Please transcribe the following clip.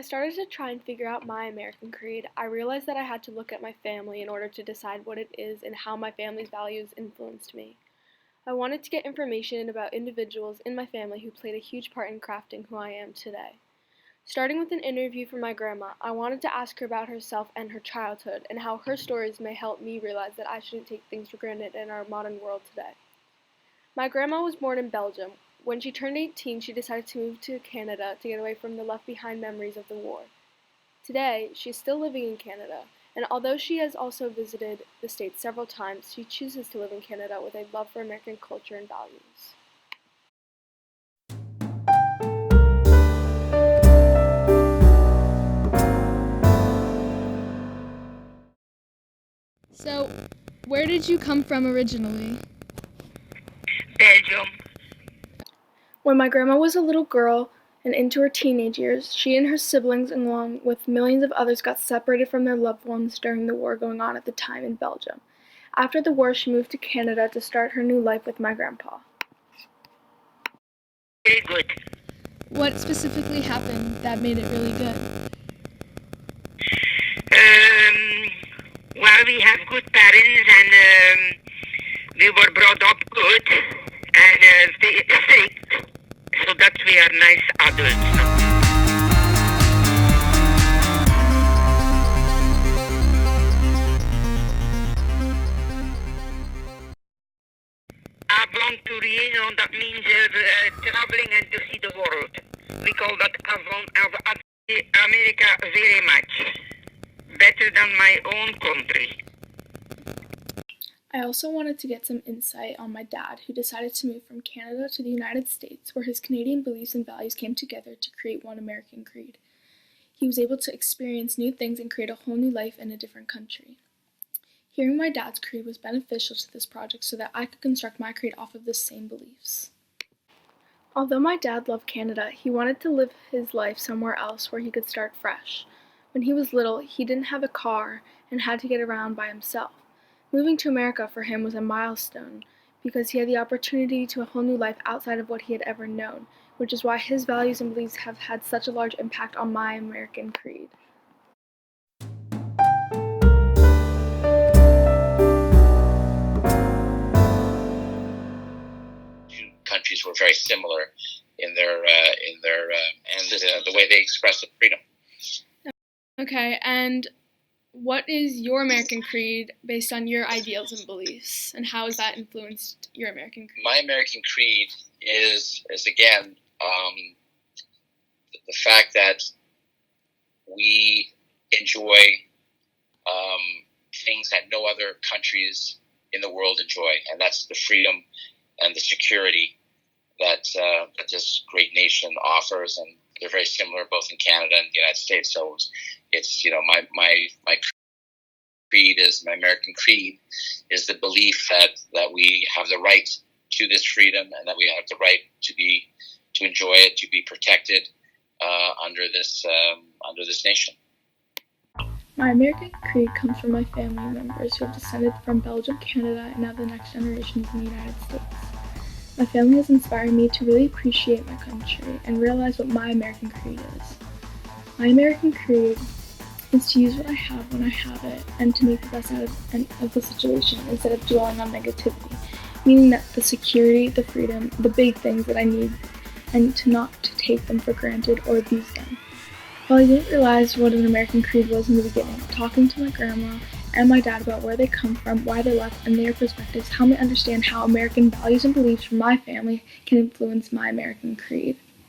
started to try and figure out my American creed, I realized that I had to look at my family in order to decide what it is and how my family's values influenced me. I wanted to get information about individuals in my family who played a huge part in crafting who I am today. Starting with an interview from my grandma, I wanted to ask her about herself and her childhood and how her stories may help me realize that I shouldn't take things for granted in our modern world today. My grandma was born in Belgium. When she turned 18, she decided to move to Canada to get away from the left-behind memories of the war. Today, she is still living in Canada, and although she has also visited the States several times, she chooses to live in Canada with a love for American culture and values. So, where did you come from originally? Belgium. When my grandma was a little girl and into her teenage years, she and her siblings, along with millions of others, got separated from their loved ones during the war going on at the time in Belgium. After the war, she moved to Canada to start her new life with my grandpa. Very good. What specifically happened that made it really good? Well, we have good parents and we were brought up good and strict, so that we are nice adults now. Aventurier, that means traveling and to see the world. We call that America very much. Better than my own country. I also wanted to get some insight on my dad, who decided to move from Canada to the United States, where his Canadian beliefs and values came together to create one American creed. He was able to experience new things and create a whole new life in a different country. Hearing my dad's creed was beneficial to this project so that I could construct my creed off of the same beliefs. Although my dad loved Canada, he wanted to live his life somewhere else where he could start fresh. When he was little, he didn't have a car and had to get around by himself. Moving to America for him was a milestone because he had the opportunity to a whole new life outside of what he had ever known, which is why his values and beliefs have had such a large impact on my American creed. Two countries were very similar in their the way they expressed freedom. Okay, and what is your American creed based on your ideals and beliefs, and how has that influenced your American creed? My American creed is again the fact that we enjoy things that no other countries in the world enjoy, and that's the freedom and the security that this great nation offers, and they're very similar both in Canada and the United States. So it's my creed is my American creed is the belief that we have the right to this freedom and that we have the right to enjoy it, to be protected under this nation. My American creed comes from my family members who have descended from Belgium, Canada, and now the next generation is in the United States. My family has inspired me to really appreciate my country and realize what my American creed is. My American creed is to use what I have when I have it and to make the best out of the situation instead of dwelling on negativity, meaning that the security, the freedom, the big things that I need, and to not to take them for granted or abuse them. While I didn't realize what an American creed was in the beginning, talking to my grandma and my dad about where they come from, why they left, and their perspectives helped me understand how American values and beliefs from my family can influence my American creed.